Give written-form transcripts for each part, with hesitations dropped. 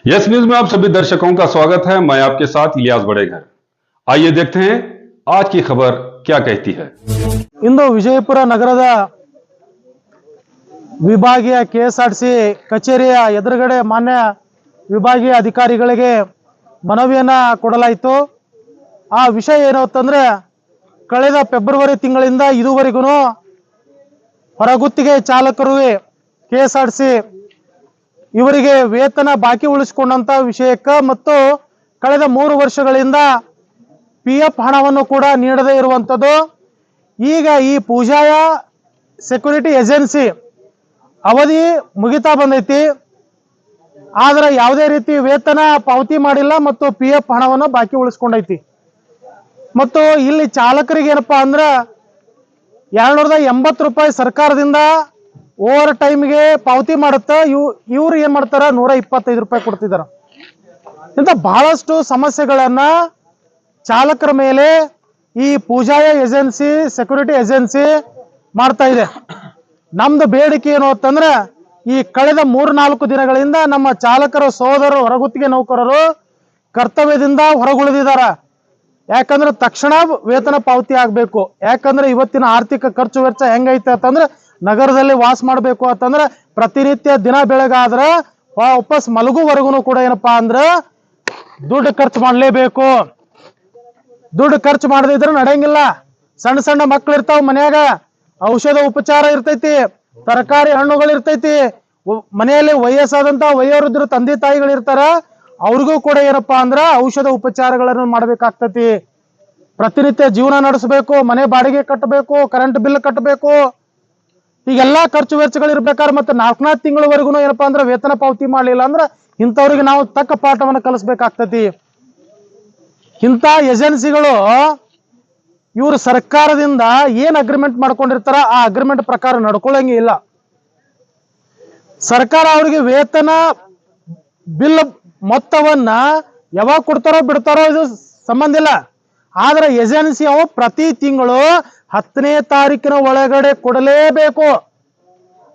Yes news में आप सभी दर्शकों का स्वागत है। मैं आपके साथ इलियास बड़ेघर। आइए देखते हैं आज की खबर क्या कहती है। इंದು ವಿಜಯಪುರ ನಗರದ ವಿಭಾಗೀಯ ಕೆಎಸ್ಆರ್ಟಿಸಿ ಕಚೇರಿಯ ಎದುರುಗಡೆ ಮಾನ್ಯ ವಿಭಾಗೀಯ ಅಧಿಕಾರಿಗಳಿಗೆ ಮನವಿಯನ್ನು ಕೊಡಲಾಯಿತು। ಆ ವಿಷಯ ಏನು ಅಂತಂದ್ರೆ ಕಳೆದ ಫೆಬ್ರವರಿ ತಿಂಗಳಿಂದ ಇದುವರೆಗೂ ಹೊರಗುತ್ತಿಗೆ ಚಾಲಕರು ಕೆಎಸ್ಆರ್ಟಿಸಿ ಇವರಿಗೆ ವೇತನ ಬಾಕಿ ಉಳಿಸಿಕೊಂಡಂತ ವಿಷಯಕ್ಕೆ ಮತ್ತು ಕಳೆದ 3 ವರ್ಷಗಳಿಂದ ಪಿಎಫ್ ಹಣವನ್ನು ಕೂಡ ನೀಡದೇ ಇರುವಂತದ್ದು। ಈಗ ಈ ಪೂಜಾಯ ಸೆಕ್ಯೂರಿಟಿ ಏಜೆನ್ಸಿ ಅವಧಿ ಮುಗಿತಾ ಬಂದೈತಿ, ಆದ್ರೆ ಯಾವುದೇ ರೀತಿ ವೇತನ ಪಾವತಿ ಮಾಡಿಲ್ಲ ಮತ್ತು ಪಿಎಫ್ ಹಣವನ್ನು ಬಾಕಿ ಉಳಿಸ್ಕೊಂಡೈತಿ। ಮತ್ತು ಇಲ್ಲಿ ಚಾಲಕರಿಗೆ ಏನಪ್ಪಾ ಅಂದ್ರೆ 280 ರೂಪಾಯಿ ಸರ್ಕಾರದಿಂದ ಓವರ್ ಟೈಮ್ಗೆ ಪಾವತಿ ಮಾಡುತ್ತಾ ಇವ್ರು ಏನ್ ಮಾಡ್ತಾರ 125 ರೂಪಾಯಿ ಕೊಡ್ತಿದಾರ। ಇಂಥ ಬಹಳಷ್ಟು ಸಮಸ್ಯೆಗಳನ್ನ ಚಾಲಕರ ಮೇಲೆ ಈ ಪೂಜಾಯ ಏಜೆನ್ಸಿ ಸೆಕ್ಯೂರಿಟಿ ಏಜೆನ್ಸಿ ಮಾಡ್ತಾ ಇದೆ। ನಮ್ದು ಬೇಡಿಕೆ ಏನು ಅಂತಂದ್ರೆ ಈ ಕಳೆದ 3-4 ದಿನಗಳಿಂದ ನಮ್ಮ ಚಾಲಕರ ಸೋದರರು ಹೊರಗುತ್ತಿಗೆ ನೌಕರರು ಕರ್ತವ್ಯದಿಂದ ಹೊರಗುಳಿದಿದ್ದಾರೆ। ಯಾಕಂದ್ರೆ ತಕ್ಷಣ ವೇತನ ಪಾವತಿ ಆಗ್ಬೇಕು। ಯಾಕಂದ್ರೆ ಇವತ್ತಿನ ಆರ್ಥಿಕ ಖರ್ಚು ವೆಚ್ಚ ಹೆಂಗೈತೆ ಅಂತಂದ್ರೆ ನಗರದಲ್ಲಿ ವಾಸ ಮಾಡಬೇಕು ಅಂತಂದ್ರೆ ಪ್ರತಿನಿತ್ಯ ದಿನ ಬೆಳಗಾದ್ರೆ ವಾಪಸ್ ಮಲಗುವರೆಗೂ ಕೂಡ ಏನಪ್ಪಾ ಅಂದ್ರೆ ದುಡ್ಡು ಖರ್ಚು ಮಾಡಲೇಬೇಕು। ದುಡ್ಡು ಖರ್ಚು ಮಾಡದಿದ್ರೆ ನಡೆಯಂಗಿಲ್ಲ। ಸಣ್ಣ ಸಣ್ಣ ಮಕ್ಕಳು ಇರ್ತಾವ, ಮನ್ಯಾಗ ಔಷಧ ಉಪಚಾರ ಇರ್ತೈತಿ, ತರಕಾರಿ ಹಣ್ಣುಗಳು ಇರ್ತೈತಿ, ಮನೆಯಲ್ಲಿ ವಯಸ್ಸಾದಂತ ವಯೋವೃದ್ಧರು ತಂದೆ ತಾಯಿಗಳು ಇರ್ತಾರ, ಅವ್ರಿಗೂ ಕೂಡ ಏನಪ್ಪಾ ಅಂದ್ರ ಔಷಧ ಉಪಚಾರಗಳನ್ನು ಮಾಡ್ಬೇಕಾಗ್ತತಿ। ಪ್ರತಿನಿತ್ಯ ಜೀವನ ನಡೆಸಬೇಕು, ಮನೆ ಬಾಡಿಗೆ ಕಟ್ಟಬೇಕು, ಕರೆಂಟ್ ಬಿಲ್ ಕಟ್ಟಬೇಕು, ಈಗೆಲ್ಲಾ ಖರ್ಚು ವೆಚ್ಚಗಳು ಇರ್ಬೇಕಾದ್ರೆ ಮತ್ತೆ 4 ತಿಂಗಳವರೆಗೂ ಏನಪ್ಪಾ ಅಂದ್ರೆ ವೇತನ ಪಾವತಿ ಮಾಡ್ಲಿಲ್ಲ ಅಂದ್ರೆ ಇಂಥವ್ರಿಗೆ ನಾವು ತಕ್ಕ ಪಾಠವನ್ನು ಕಲಿಸ್ಬೇಕಾಗ್ತತಿ। ಇಂಥ ಏಜೆನ್ಸಿಗಳು ಇವರು ಸರ್ಕಾರದಿಂದ ಏನ್ ಅಗ್ರಿಮೆಂಟ್ ಮಾಡ್ಕೊಂಡಿರ್ತಾರ ಆ ಅಗ್ರಿಮೆಂಟ್ ಪ್ರಕಾರ ನಡ್ಕೊಳ್ಳಂಗೆ ಇಲ್ಲ। ಸರ್ಕಾರ ಅವರಿಗೆ ವೇತನ ಬಿಲ್ ಮೊತ್ತವನ್ನ ಯಾವಾಗ ಕೊಡ್ತಾರೋ ಬಿಡ್ತಾರೋ ಇದು ಸಂಬಂಧ ಇಲ್ಲ, ಆದ್ರೆ ಏಜೆನ್ಸಿ ಅವು ಪ್ರತಿ ತಿಂಗಳು 10ನೇ ತಾರೀಕಿನ ಒಳಗಡೆ ಕೊಡಲೇಬೇಕು।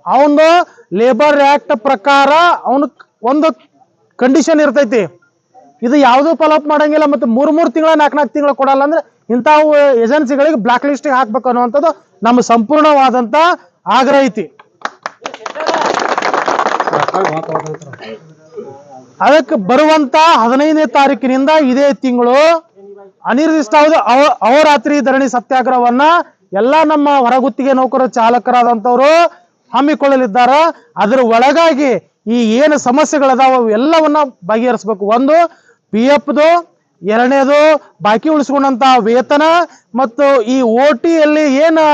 ಅವನು ಲೇಬರ್ ಆಕ್ಟ್ ಪ್ರಕಾರ ಅವನು ಒಂದು ಕಂಡೀಷನ್ ಇರ್ತೈತಿ, ಇದು ಯಾವುದು ಫಾಲೋಅಪ್ ಮಾಡಂಗಿಲ್ಲ। ಮತ್ತೆ 3 ತಿಂಗಳ 4 ತಿಂಗಳ ಕೊಡಲ್ಲ ಅಂದ್ರೆ ಇಂಥವು ಏಜೆನ್ಸಿಗಳಿಗೆ ಬ್ಲಾಕ್ ಲಿಸ್ಟ್ ಹಾಕ್ಬೇಕು ಅನ್ನುವಂಥದ್ದು ನಮ್ಮ ಸಂಪೂರ್ಣವಾದಂತ ಆಗ್ರಹ ಐತಿ। ಅದಕ್ಕೆ ಬರುವಂತ 15ನೇ ತಾರೀಕಿನಿಂದ ಇದೇ ತಿಂಗಳು ಅನಿರ್ದಿಷ್ಟಾವಧಿ ಅಹೋರಾತ್ರಿ ಧರಣಿ ಸತ್ಯಾಗ್ರಹವನ್ನ ಎಲ್ಲಾ ನಮ್ಮ ಹೊರಗುತ್ತಿಗೆ ನೌಕರ ಚಾಲಕರಾದಂತವರು ಹಮ್ಮಿಕೊಳ್ಳಲಿದ್ದಾರೆ। ಅದರ ಒಳಗಾಗಿ ಈ ಏನು ಸಮಸ್ಯೆಗಳದಾವ ಎಲ್ಲವನ್ನ ಬಗೆಹರಿಸಬೇಕು। ಒಂದು ಪಿಎಫ್ದು, ಎರಡನೇದು ಬಾಕಿ ಉಳಿಸಿಕೊಂಡಂತ ವೇತನ, ಮತ್ತು ಈ ಓಟಿಯಲ್ಲಿ ಏನು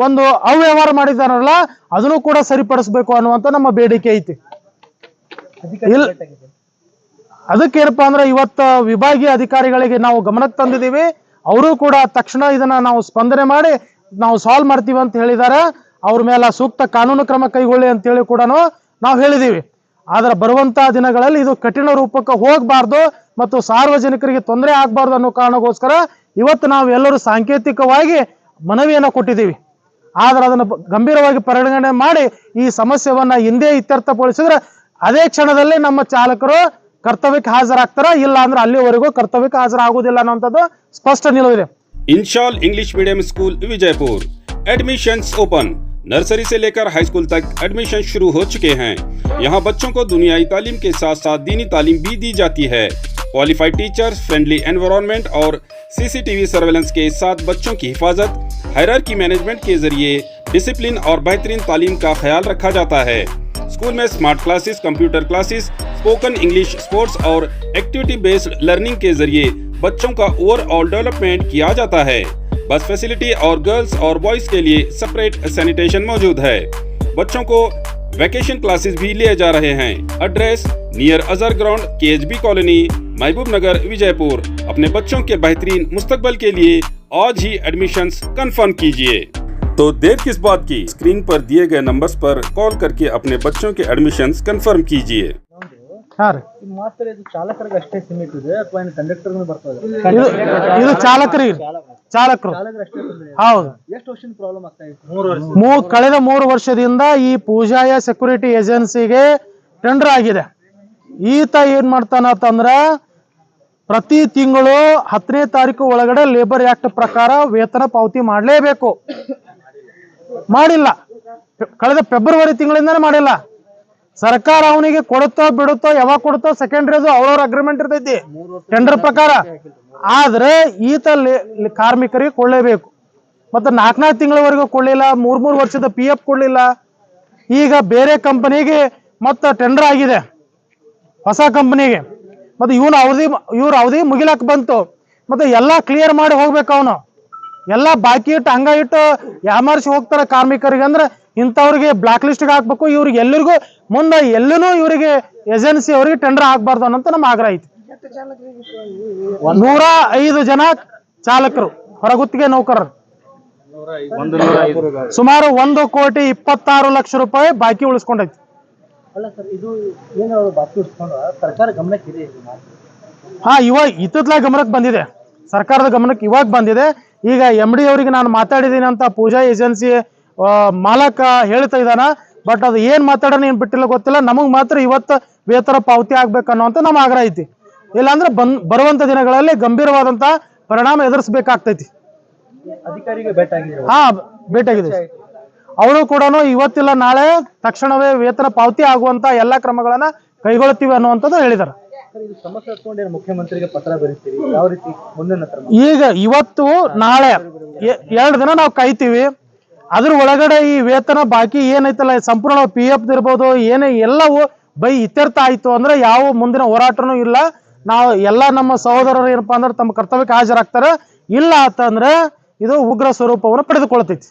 ಒಂದು ಅವ್ಯವಹಾರ ಮಾಡಿದಾರಲ್ಲ ಅದನ್ನು ಕೂಡ ಸರಿಪಡಿಸಬೇಕು ಅನ್ನುವಂತ ನಮ್ಮ ಬೇಡಿಕೆ ಐತಿ। ಅದಕ್ಕೇನಪ್ಪಾ ಅಂದ್ರೆ ಇವತ್ತು ವಿಭಾಗೀಯ ಅಧಿಕಾರಿಗಳಿಗೆ ನಾವು ಗಮನಕ್ಕೆ ತಂದಿದ್ದೀವಿ, ಅವರು ಕೂಡ ತಕ್ಷಣ ಇದನ್ನ ನಾವು ಸ್ಪಂದನೆ ಮಾಡಿ ನಾವು ಸಾಲ್ವ್ ಮಾಡ್ತೀವಿ ಅಂತ ಹೇಳಿದ್ದಾರೆ। ಅವ್ರ ಮೇಲೆ ಸೂಕ್ತ ಕಾನೂನು ಕ್ರಮ ಕೈಗೊಳ್ಳಿ ಅಂತ ಹೇಳಿ ಕೂಡ ನಾವು ಹೇಳಿದೀವಿ। ಆದ್ರೆ ಬರುವಂತ ದಿನಗಳಲ್ಲಿ ಇದು ಕಠಿಣ ರೂಪಕ್ಕೆ ಹೋಗಬಾರ್ದು ಮತ್ತು ಸಾರ್ವಜನಿಕರಿಗೆ ತೊಂದರೆ ಆಗಬಾರ್ದು ಅನ್ನೋ ಕಾರಣಕ್ಕೋಸ್ಕರ ಇವತ್ತು ನಾವು ಎಲ್ಲರೂ ಸಾಂಕೇತಿಕವಾಗಿ ಮನವಿಯನ್ನು ಕೊಟ್ಟಿದ್ದೀವಿ। ಆದ್ರೆ ಅದನ್ನು ಗಂಭೀರವಾಗಿ ಪರಿಗಣನೆ ಮಾಡಿ ಈ ಸಮಸ್ಯೆವನ್ನ ಹಿಂದೆ ಇತ್ಯರ್ಥಗೊಳಿಸಿದ್ರೆ ಅದೇ ಕ್ಷಣದಲ್ಲಿ ನಮ್ಮ ಚಾಲಕರು ಕರ್ತವ್ಯಕ್ಕೆ ಹಾಜರಾಗ್ತಾರ, ಇಲ್ಲ ಅಂದ್ರೆ ಅಲ್ಲಿವರೆಗೂ ಕರ್ತವ್ಯಕ್ಕೆ ಹಾಜರಾಗುವುದಿಲ್ಲ ಅನ್ನೋಂಥದ್ದು ಸ್ಪಷ್ಟ ನಿಲುವಿದೆ। Inshal English medium school Vijayapur admissions open. Nursery से लेकर हाई स्कूल तक एडमिशन शुरू हो चुके हैं। यहाँ बच्चों को दुनियाई तालीम के साथ साथ दीनी तालीम भी दी जाती है। क्वालिफाइड टीचर्स, फ्रेंडली एनवायरनमेंट और सीसीटीवी सर्वेलेंस के साथ बच्चों की हिफाजत, हायरार्की मैनेजमेंट के जरिए डिसिप्लिन और बेहतरीन तालीम का ख्याल रखा जाता है। स्कूल में smart classes, computer classes, spoken English, sports और एक्टिविटी बेस्ड लर्निंग के जरिए बच्चों का ओवरऑल डेवलपमेंट किया जाता है। बस फैसिलिटी और गर्ल्स और बॉयज के लिए सेपरेट सैनिटेशन मौजूद है। बच्चों को वैकेशन क्लासेस भी लिए जा रहे हैं। Address near Azhar ground, KHB colony, Mahboob Nagar, Vijaypur. अपने बच्चों के बेहतरीन मुस्तकबल के लिए आज ही एडमिशन्स कंफर्म कीजिए। तो देर किस बात की, स्क्रीन पर दिए गए नंबर्स पर कॉल करके अपने बच्चों के एडमिशन्स कंफर्म कीजिए। ಮಾತ್ರ ಇದು ಚಾಲಕರಿಗೆ ಅಷ್ಟೇ ಸೀಮಿತ ಇದೆ ಅಥವಾ ಏನು ಕಂಡಕ್ಟರ್ಗೂ ಬರ್ತದೆ? ಇದು ಚಾಲಕರಿಗೆ ಚಾಲಕರು ಹೌದು. ಎಷ್ಟು ವರ್ಷದ ಪ್ರಾಬ್ಲಮ್ ಆಗ್ತಾ ಇದೆ? ಕಳೆದ 3 ವರ್ಷದಿಂದ ಈ ಪೂಜಾಯ ಸೆಕ್ಯೂರಿಟಿ ಏಜೆನ್ಸಿಗೆ ಟೆಂಡರ್ ಆಗಿದೆ। ಈತ ಏನ್ ಮಾಡ್ತಾನಂತಂದ್ರ ಪ್ರತಿ ತಿಂಗಳು 10ನೇ ತಾರೀಕು ಒಳಗಡೆ ಲೇಬರ್ ಆಕ್ಟ್ ಪ್ರಕಾರ ವೇತನ ಪಾವತಿ ಮಾಡಲೇಬೇಕು. ಮಾಡಿಲ್ಲ, ಕಳೆದ ಫೆಬ್ರವರಿ ತಿಂಗಳಿಂದಾನೇ ಮಾಡಿಲ್ಲ. ಸರ್ಕಾರ ಅವನಿಗೆ ಕೊಡುತ್ತೋ ಬಿಡುತ್ತೋ, ಯಾವಾಗ ಕೊಡುತ್ತೋ ಸೆಕೆಂಡ್ರಿ, ಅದು ಅವ್ರವ್ರ ಅಗ್ರಿಮೆಂಟ್ ಇರ್ತೈತಿ ಟೆಂಡರ್ ಪ್ರಕಾರ. ಆದ್ರೆ ಈತ ಕಾರ್ಮಿಕರಿಗೆ ಕೊಳ್ಳೇಬೇಕು. ಮತ್ತೆ 4 ತಿಂಗಳವರೆಗೂ ಕೊಳ್ಳಿಲ್ಲ, 3 ವರ್ಷದ PF ಕೊಡ್ಲಿಲ್ಲ. ಈಗ ಬೇರೆ ಕಂಪನಿಗೆ ಮತ್ತೆ ಟೆಂಡರ್ ಆಗಿದೆ, ಹೊಸ ಕಂಪನಿಗೆ. ಮತ್ತೆ ಇವ್ರ ಅವಧಿ ಮುಗಿಲಕ್ ಬಂತು. ಮತ್ತೆ ಎಲ್ಲಾ ಕ್ಲಿಯರ್ ಮಾಡಿ ಹೋಗ್ಬೇಕು. ಅವನು ಎಲ್ಲ ಬಾಕಿ ಇಟ್ಟು ಹಂಗ ಇಟ್ಟು ಯಾಮಾರಿಸಿ ಹೋಗ್ತಾರ ಕಾರ್ಮಿಕರಿಗೆ. ಅಂದ್ರೆ ಇಂಥವ್ರಿಗೆ ಬ್ಲಾಕ್ ಲಿಸ್ಟ್ಗೆ ಹಾಕ್ಬೇಕು. ಇವ್ರಿಗೆ ಎಲ್ಲರಿಗೂ ಮುಂದೆ ಎಲ್ಲೂ ಇವರಿಗೆ ಏಜೆನ್ಸಿ ಅವರಿಗೆ ಟೆಂಡರ್ ಆಗ್ಬಾರ್ದು ಅನ್ನೋಂತ ನಮ್ಮ ಆಗ್ರಹ ಐತಿ. 105 ಜನ ಚಾಲಕರು, ಹೊರಗುತ್ತಿಗೆ ನೌಕರರು, ಸುಮಾರು 1,26,00,000 ರೂಪಾಯಿ ಬಾಕಿ ಉಳಿಸ್ಕೊಂಡೈತಿ. ಹಾ, ಇವಾಗ ಇತ್ತತ್ಲ ಗಮನಕ್ಕೆ ಬಂದಿದೆ, ಸರ್ಕಾರದ ಗಮನಕ್ಕೆ ಇವಾಗ ಬಂದಿದೆ. ಈಗ MD ಅವರಿಗೆ ನಾನು ಮಾತಾಡಿದೀನಿ ಅಂತ ಪೂಜಾ ಏಜೆನ್ಸಿ ಮಾಲಕ ಹೇಳ್ತಾ ಇದ್ದಾನ. ಬಟ್ ಅದು ಏನ್ ಮಾತಾಡೋಣ ಏನ್ ಬಿಟ್ಟಿಲ್ಲ ಗೊತ್ತಿಲ್ಲ. ನಮಗ್ ಮಾತ್ರ ಇವತ್ತು ವೇತನ ಪಾವತಿ ಆಗ್ಬೇಕನ್ನೋಂತ ನಮ್ಮ ಆಗ್ರಹ ಐತಿ. ಇಲ್ಲಾಂದ್ರೆ ಬರುವಂತ ದಿನಗಳಲ್ಲಿ ಗಂಭೀರವಾದಂತ ಪರಿಣಾಮ ಎದುರಿಸಬೇಕಾಗ್ತೈತಿ. ಹಾ, ಭೇಟಿಯಾಗಿದೆ. ಅವರು ಕೂಡ ಇವತ್ತಿಲ್ಲ ನಾಳೆ ತಕ್ಷಣವೇ ವೇತನ ಪಾವತಿ ಆಗುವಂತ ಎಲ್ಲಾ ಕ್ರಮಗಳನ್ನ ಕೈಗೊಳ್ತೀವಿ ಅನ್ನುವಂಥದ್ದು ಹೇಳಿದ್ದಾರೆ. ಮುಖ್ಯಮಂತ್ರಿಗೆ ಪತ್ರ ಬರೀತೀರಿ, ಯಾವ ರೀತಿ ಮುಂದಿನ ಕ್ರಮ? ಈಗ ಇವತ್ತು ನಾಳೆ 2 ದಿನ ನಾವು ಕಾಯ್ತೀವಿ. ಅದ್ರ ಒಳಗಡೆ ಈ ವೇತನ ಬಾಕಿ ಏನೈತಲ್ಲ, ಸಂಪೂರ್ಣ PF ಇರ್ಬೋದು, ಏನೇ ಎಲ್ಲವೂ ಇತ್ಯರ್ಥ ಆಯ್ತು ಅಂದ್ರೆ ಯಾವ ಮುಂದಿನ ಹೋರಾಟನೂ ಇಲ್ಲ. ನಾವು ಎಲ್ಲ ನಮ್ಮ ಸಹೋದರರು ಏನಪ್ಪಾ ಅಂದ್ರೆ ತಮ್ಮ ಕರ್ತವ್ಯಕ್ಕೆ ಹಾಜರಾಗ್ತಾರೆ. ಇಲ್ಲ ಅಂತಂದ್ರೆ ಇದು ಉಗ್ರ ಸ್ವರೂಪವನ್ನು ಪಡೆದುಕೊಳ್ತೈತಿ.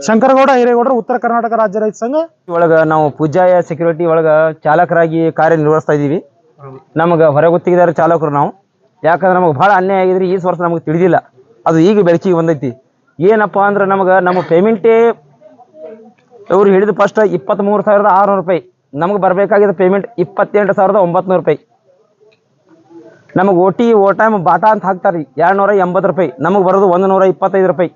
ಶಂಕರಗೌಡ ಹಿರೇಗೌಡರು, ಉತ್ತರ ಕರ್ನಾಟಕ ರಾಜ್ಯ ರೈತ ಸಂಘ ಒಳಗ ನಾವು ಪೂಜಾಯ ಸೆಕ್ಯೂರಿಟಿ ಒಳಗ ಚಾಲಕರಾಗಿ ಕಾರ್ಯನಿರ್ವಹಿಸ್ತಾ ಇದೀವಿ. ನಮಗೆ ಹೊರಗುತ್ತಿಗೆದಾರ ಚಾಲಕರು ನಾವು. ಯಾಕಂದ್ರೆ ನಮಗೆ ಭಾಳ ಅನ್ಯಾಯ ಆಗಿದ್ರಿ. ಈ ವರ್ಷ ನಮಗೆ ತಿಳಿದಿಲ್ಲ, ಅದು ಈಗ ಬೆಳಕಿಗೆ ಬಂದೈತಿ. ಏನಪ್ಪ ಅಂದ್ರೆ ನಮ್ಮ ಪೇಮೆಂಟೇ ಇವ್ರು ಹಿಡಿದು ಫಸ್ಟ್ 23,600 ರೂಪಾಯಿ. ನಮಗೆ ಬರಬೇಕಾಗಿದ್ದ ಪೇಮೆಂಟ್ 28,900 ರೂಪಾಯಿ. ನಮಗೆ ಓ ಟೈಮ್ ಬಾಟಾ ಅಂತ ಹಾಕ್ತಾರೆ 280 ರೂಪಾಯಿ. ನಮಗೆ ಬರೋದು 125 ರೂಪಾಯಿ.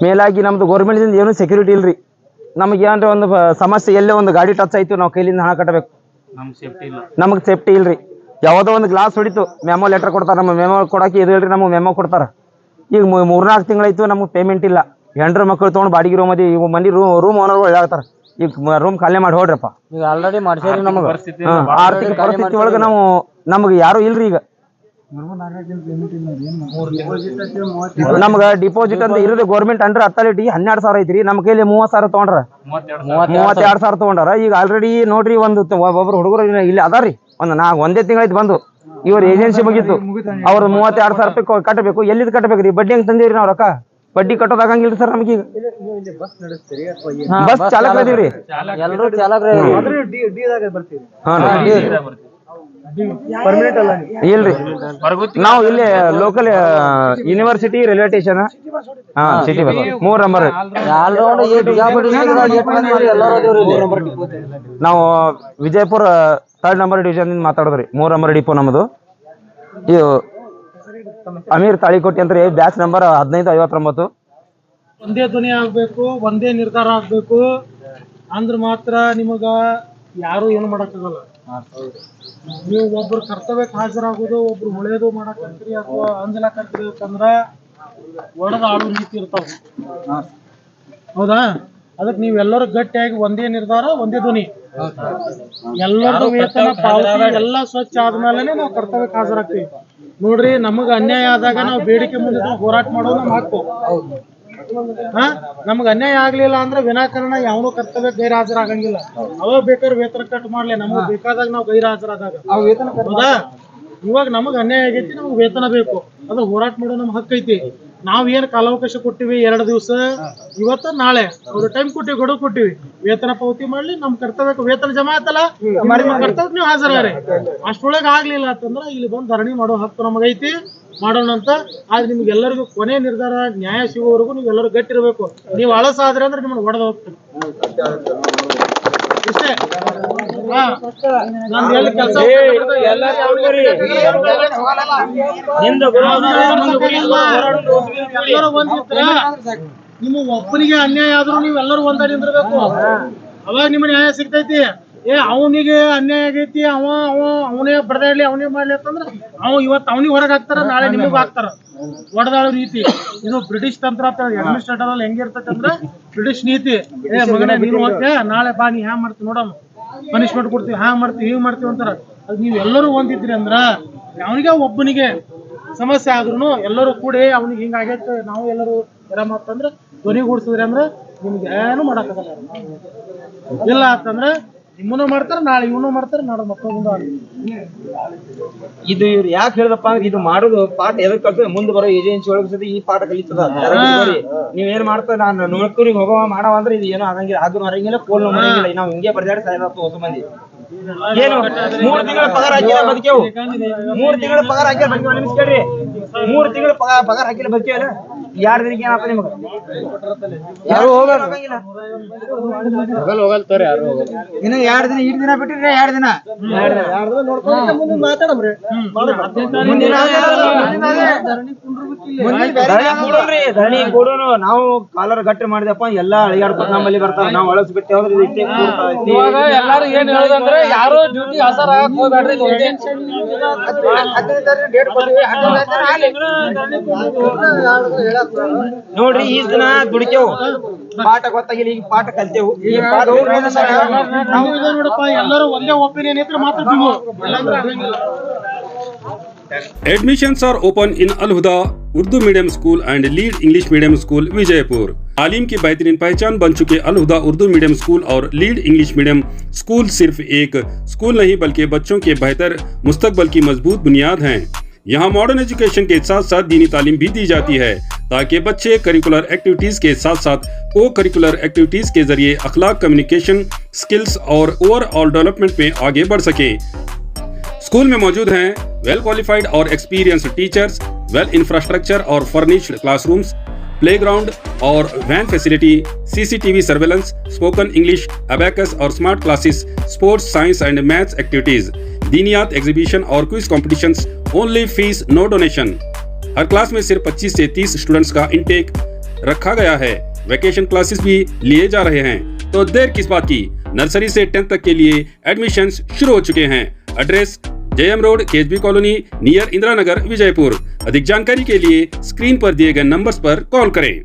ಮೇಲಾಗಿ ನಮ್ದು ಗೌರ್ಮೆಂಟ್ದಿಂದ ಏನು ಸೆಕ್ಯೂರಿಟಿ ಇಲ್ರಿ. ನಮಗೆ ಏನಾರ ಒಂದು ಸಮಸ್ಯೆ, ಎಲ್ಲೇ ಒಂದು ಗಾಡಿ ಟಚ್ ಆಯ್ತು, ನಾವು ಕೈಲಿಂದ ಹಣ ಕಟ್ಟಬೇಕು. ನಮಗೆ ಸೇಫ್ಟಿ ಇಲ್ರಿ. ಯಾವುದೋ ಒಂದು ಗ್ಲಾಸ್ ಹೊಡಿತು, ಮೆಮೋ ಲೆಟರ್ ಕೊಡ್ತಾರೆ. ನಮ್ಮ ಮೆಮೋ ಕೊಡೋಕೆ ಇದು ಹೇಳ್ರಿ, ನಮಗೆ ಮೆಮೋ ಕೊಡ್ತಾರೆ. ಈಗ 3-4 ತಿಂಗಳಾಯ್ತು, ನಮಗೆ ಪೇಮೆಂಟ್ ಇಲ್ಲ. ಹೆಂಡ್ರ ಮಕ್ಕಳು ತೊಗೊಂಡು ಬಾಡಿಗೆ ರೂಮ್ ಅದಿ, ಇವು ಮಂದಿ ರೂಮ್ ಓನರ್ಗಳು ಹೇಳಾಗ್ತಾರೆ, ಈಗ ರೂಮ್ ಖಾಲಿ ಮಾಡಿ ಹೋಡ್ರಪ್ಪ. ಈಗ ಆಲ್ರೆಡಿ ಮಾಡ್ಸೇರಿ. ನಮಗೆ ಆರ್ಥಿಕ ಪರಿಸ್ಥಿತಿ ಒಳಗೆ ನಮಗೆ ಯಾರು ಇಲ್ರಿ. ಈಗ ನಮ್ಗೆ ಡಿಪಾಸಿಟ್ ಅಂತ ಇರೋದು ಗೌರ್ಮೆಂಟ್ ಅಂಡರ್ ಅಥಾರಿಟಿ 12,000 ಐತ್ರಿ. ನಮ್ಮ ಕೈಲಿ 30,000 ತೊಗೊಂಡ್ರ, 32,000 ತೊಗೊಂಡಾರ. ಈಗ ಆಲ್ರೆಡಿ ನೋಡ್ರಿ, ಒಬ್ಬರು ಹುಡುಗರು ಇಲ್ಲಿ ಅದಾರ್ರಿ. ಒಂದೇ ತಿಂಗಳಾಯ್ತು ಬಂದು. ಇವ್ರ ಏಜೆನ್ಸಿ ಮುಗೀತು, ಅವ್ರದ್ದು 32,000 ರೂಪಾಯಿ ಕಟ್ಟಬೇಕು. ಎಲ್ಲಿದ್ ಕಟ್ಟಬೇಕ್ರಿ? ಬಡ್ಡಿ ಹೆಂಗ್ ತಂದಿವ್ರಿ ನಾವು ರೊಕ್ಕ? ಬಡ್ಡಿ ಕಟ್ಟೋದಾಗಂಗಿಲ್ರಿ ಸರ್ ನಮಗೆ. ಬಸ್ ಚಾಲಕರದೀವ್ರಿ, ಎಲ್ಲರೂ ಚಾಲಕರೇ. ಇಲ್ರಿ, ನಾವು ಇಲ್ಲಿ local university railway station city bus 3 number. ನಾವು ವಿಜಯಪುರ 3rd ನಂಬರ್ ಡಿವಿಷನ್ ಇಂದ ಮಾತಾಡೋದ್ರಿ. 3 ನಂಬರ್ ಡಿಪೋ ನಮ್ಮದು. ಇದು ಅಮೀರ್ ತಾಳಿಕೋಟಿ ಅಂತ ಬ್ಯಾಚ್ ನಂಬರ್ 1559. ಒಂದೇ ಧ್ವನಿ ಆಗ್ಬೇಕು, ಒಂದೇ ನಿರ್ಧಾರ ಆಗ್ಬೇಕು ಅಂದ್ರ ಮಾತ್ರ ನಿಮಗ ಯಾರು ಏನು ಮಾಡಕ್ಕಾಗಲ್ಲ. ನೀವು ಒಬ್ರು ಕರ್ತವ್ಯಕ್ಕೆ ಹಾಜರಾಗೋದು, ಒಬ್ರು ಒಳ್ಳೇದು ಮಾಡಕಂತ್ರಿ ಅಥವಾ ಅಂಜಲಾಕಂತ್ರಿ ಅಂತಂದ್ರ ಒಡೆದ ಆಳು ನೀತಿ ಇರ್ತಾವ. ಹೌದಾ? ಅದಕ್ಕೆ ನೀವೆಲ್ಲರೂ ಗಟ್ಟಿಯಾಗಿ ಒಂದೇ ನಿರ್ಧಾರ, ಒಂದೇ ಧ್ವನಿ, ಎಲ್ಲರದು ವೇತನ ಪಾವತಿ ಎಲ್ಲ ಸ್ವಚ್ಛ ಆದ್ಮೇಲೆ ನಾವು ಕರ್ತವ್ಯಕ್ಕೆ ಹಾಜರಾಗ್ತೀವಿ. ನೋಡ್ರಿ, ನಮಗ ಅನ್ಯಾಯ ಆದಾಗ ನಾವು ಬೇಡಿಕೆ ಮುಂದೆ ಹೋರಾಟ ಮಾಡೋದು ನಮ್ಮ ಹಕ್ಕು. ನಮ್ಗೆ ಅನ್ಯಾಯ ಆಗ್ಲಿಲ್ಲ ಅಂದ್ರೆ ವಿನಾಕಾರಣ ಯಾವನು ಕರ್ತವ್ಯ ಗೈರ್ ಹಾಜರಾಗಂಗಿಲ್ಲ. ಅವಾಗ ಬೇಕಾದ್ರೆ ವೇತನ ಕಟ್ ಮಾಡ್ಲಿ, ನಮಗ್ ಬೇಕಾದಾಗ ನಾವು ಗೈರ್ ಹಾಜರಾದಾಗ. ಹೌದಾ? ಇವಾಗ ನಮಗ್ ಅನ್ಯಾಯ ಆಗೈತಿ, ನಮ್ಗೆ ವೇತನ ಬೇಕು, ಅದು ಹೋರಾಟ ಮಾಡೋ ನಮ್ ಹಕ್ಕು ಐತಿ. ನಾವ್ ಏನ್ ಕಾಲಾವಕಾಶ ಕೊಟ್ಟಿವಿ 2 ದಿವಸ, ಇವತ್ತ ನಾಳೆ ಅವ್ರು ಟೈಮ್ ಕೊಟ್ಟಿವಿ, ಗಡುವು ಕೊಟ್ಟಿವಿ, ವೇತನ ಪಾವತಿ ಮಾಡ್ಲಿ. ನಮ್ ಕರ್ತವ್ಯಕ್ಕೆ ವೇತನ ಜಮಾ ಆತಲ್ಲ, ಕರ್ತವ್ಯಕ್ಕೆ ನೀವು ಹಾಜರಾಗ್ರಿ. ಅಷ್ಟೊಳಗೆ ಆಗ್ಲಿಲ್ಲ ಅಂತಂದ್ರ ಇಲ್ಲಿ ಬಂದು ಧರಣಿ ಮಾಡೋ ಹಕ್ಕು ನಮಗೈತಿ, ಮಾಡೋಣ ಅಂತ. ಆದ್ರೆ ನಿಮ್ಗೆಲ್ಲರಿಗೂ ಕೊನೆ ನಿರ್ಧಾರ ನ್ಯಾಯ ಸಿಗೋವರೆಗೂ ನೀವೆಲ್ಲರೂ ಗಟ್ಟಿರ್ಬೇಕು. ನೀವು ಅಳಸ ಆದ್ರೆ ಅಂದ್ರೆ ನಿಮ್ಮನ್ನ ಹೊಡೆದ ಹೋಗ್ತೀವಿ ಇಷ್ಟೇ. ನಾನು ಹೇಳಿ ಕೆಲಸ ನಿಮ್ಮ ಒಬ್ಬನಿಗೆ ಅನ್ಯಾಯ ಆದ್ರೂ ನೀವೆಲ್ಲರೂ ಒಂದಾಗಿ ನಿಂದಿರ್ಬೇಕು. ಅವಾಗ ನಿಮ್ಮ ನ್ಯಾಯ ಸಿಗ್ತೈತಿ. ಅವನಿಗೆ ಅನ್ಯಾಯ ಆಗೈತಿ, ಅವನೇ ಬಡದಾಡ್ಲಿ, ಅವನೇ ಮಾಡ್ಲಿ ಅಂತಂದ್ರೆ ಇವತ್ತು ಅವನಿಗೆ ಹೊರಗೆ ಹಾಕ್ತಾರ, ನಾಳೆ ನಿಮಗೂ ಹಾಕ್ತಾರ. ಹೊಡೆದಾಳೋ ರೀತಿ ಇದು ಬ್ರಿಟಿಷ್ ತಂತ್ರ ಅಂತ ಅಡ್ಮಿನಿಸ್ಟ್ರೇಟರ್ ಅಲ್ಲಿ ಹೆಂಗಿರ್ತೈತೆ ಅಂದ್ರೆ ಬ್ರಿಟಿಷ್ ನೀತಿ. ಮಗನೇ ನೀನು ಹೋಗ್ತೆ, ನಾಳೆ ಬಾ, ನೀ ಹ್ಯಾಂಗ್ ಮಾಡ್ತೀವಿ ನೋಡಮ್ಮ, ಪನಿಷ್ಮೆಂಟ್ ಕೊಡ್ತೀವಿ, ಹ್ಯಾಂಗ್ ಮಾಡ್ತೀವಿ, ಹಿಂಗ್ ಮಾಡ್ತೀವಿ ಅಂತಾರ. ಅದು ನೀವು ಎಲ್ಲರೂ ಹೊಂದಿದ್ರಿ ಅಂದ್ರ ಅವನಿಗೆ ಒಬ್ಬನಿಗೆ ಸಮಸ್ಯೆ ಆದ್ರೂ ಎಲ್ಲರೂ ಕೂಡಿ ಅವ್ನಿಗೆ ಹಿಂಗಾಗೈತೆ ನಾವು ಎಲ್ಲರೂ ಅಂತಂದ್ರೆ ಧ್ವನಿಗೂಡಿಸಿದ್ರಿ ಅಂದ್ರೆ ನಿಮ್ಗೆ ಏನು ಮಾಡಕ್ಕಾಗಲ್ಲ. ಇಲ್ಲ ಅಂತಂದ್ರೆ ನಿಮ್ಮನ್ನು ಮಾಡ್ತಾರ, ನಾಳೆ ಇವನು ಮಾಡ್ತಾರ, ನಾಳೆ ಮಕ್ಕಳು. ಇದು ಇವ್ರು ಯಾಕೆ ಹೇಳ್ದಪ್ಪ ಅಂದ್ರೆ ಇದು ಮಾಡೋದು ಪಾಠ ಎದಕ್ ಕಲ್ತದ, ಮುಂದೆ ಬರೋ ಏಜೆನ್ಸಿ ಒಳಗ ಸತಿ ಈ ಪಾಠ ಕಲಿತದ. ನೀವೇನ್ ಮಾಡ್ತಾರ, ನಾನು ನೋಡ್ಕೂರಿಗೆ ಹೋಗವ ಮಾಡವ ಅಂದ್ರೆ ಇದು ಏನೋ ಆಗಂಗಿಲ್ಲ, ಆದ್ರೂ ಹೊರಂಗಿಲ್ಲ, ಕೋಲ್ ಮಾಡಂಗಿಲ್ಲ. ನಾವು ಹಿಂಗೆ ಬರ್ದಾಡಿ ಸಾಯ್ದಪ್ಪ ಹೊಸ ಮಂದಿ. ಏನು 3 ತಿಂಗಳ ಪಗಾರ ಹಾಕಿಲ್ಲ ಬದುಕೇವು, 3 ತಿಂಗಳ ಪಗಾರ ಹಾಕಿಲ್ಲ ಬದುಕೇವ. ನಿಮ್ಸ್ ಕೇಳ್ರಿ, 3 ತಿಂಗಳ ಪಗಾರ ಹಾಕಿಲ್ಲ ಬದುಕೇವಲ್ಲ. 2 ದಿನಕ್ಕೆ ಏನಪ್ಪ ನಿಮ್ಗೆ? ಯಾರು ಹೋಗಂಗಿಲ್ಲ. ಇನ್ನು 2 ದಿನ, 2 ದಿನ ಬಿಟ್ಟಿದ್ರೆ 2 ದಿನ ಮಾತಾಡಮ್ರಿ. ಧರಣಿ ಕೊಡೋನು. ನಾವು ಕಾಲರ್ ಗಟ್ಟಿ ಮಾಡಿದಪ್ಪ, ಎಲ್ಲಾ ಅಳಿಗಾಡ್ಕೊತ ನಮ್ಮಲ್ಲಿ ಬರ್ತಾವ. ನಾವು ಅಳಸ್ ಬಿಟ್ಟೆ ಹೋದ್ರೆ ಎಲ್ಲಾರು ಏನ್ ಹೇಳೋದಂದ್ರೆ ಯಾರು ಡ್ಯೂಟಿ ಹಸರ ಹೋಗ್ಬೇಡ್ರಿ. ನೋಡ್ರಿ, ಈ ದಿನ ದುಡಿಕೆವು, ಪಾಠ ಗೊತ್ತಾಗಿಲ್ಲ, ಈಗ ಪಾಠ ಕಲ್ತೇವು. ನೋಡಪ್ಪ, ಎಲ್ಲರೂ ಒಂದೇ ಒಪಿನಿಯನ್ ಇದ್ರೆ ಮಾತಾಡ್ತೀವಿ. Admissions are open in Al-Huda Urdu medium school and lead English medium school Vijaypur. तालीम की बेहतरीन पहचान बन चुके अल-हुदा उर्दू मीडियम स्कूल और लीड इंग्लिश मीडियम स्कूल सिर्फ एक स्कूल नहीं बल्कि बच्चों के बेहतर मुस्तकबल की मजबूत बुनियाद हैं। यहाँ मॉडर्न एजुकेशन के साथ साथ दीनी तालीम भी दी जाती है ताकि बच्चे करिकुलर एक्टिविटीज के साथ साथ को करिकुलर एक्टिविटीज के जरिए अखलाक, कम्युनिकेशन स्किल्स और ओवरऑल डेवलपमेंट में आगे बढ़ सके। स्कूल में मौजूद हैं वेल क्वालिफाइड और एक्सपीरियंस्ड टीचर्स, वेल इंफ्रास्ट्रक्चर और फर्निश्ड क्लासरूम्स, प्लेग्राउंड और van facility, CCTV surveillance, spoken English, abacus और smart classes, sports, science and maths activities, दीनियात एग्जीबिशन और quiz competitions, only fees no donation. हर क्लास में सिर्फ 25 से 30 स्टूडेंट्स का इंटेक रखा गया है। वैकेशन क्लासेस भी लिए जा रहे हैं, तो देर किस बात की। नर्सरी से 10th तक के लिए एडमिशंस शुरू हो चुके हैं। Address JM road, KSB colony, near Indira Nagar, Vijayapur. अधिक जानकारी के लिए स्क्रीन पर दिए गए नंबर्स पर कॉल करें।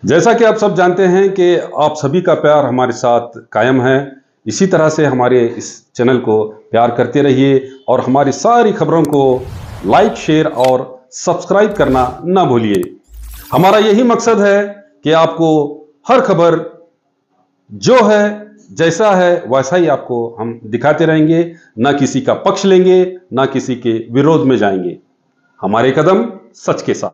जैसा कि आप सब जानते हैं कि आप सभी का प्यार हमारे साथ कायम है। इसी तरह से हमारे इस चैनल को प्यार करते रहिए और हमारी सारी खबरों को लाइक, शेयर और सब्सक्राइब करना ना भूलिए। हमारा यही मकसद है कि आपको हर खबर जो है, जैसा है वैसा ही आपको हम दिखाते रहेंगे। ना किसी का पक्ष लेंगे, ना किसी के विरोध में जाएंगे। हमारे कदम सच के साथ।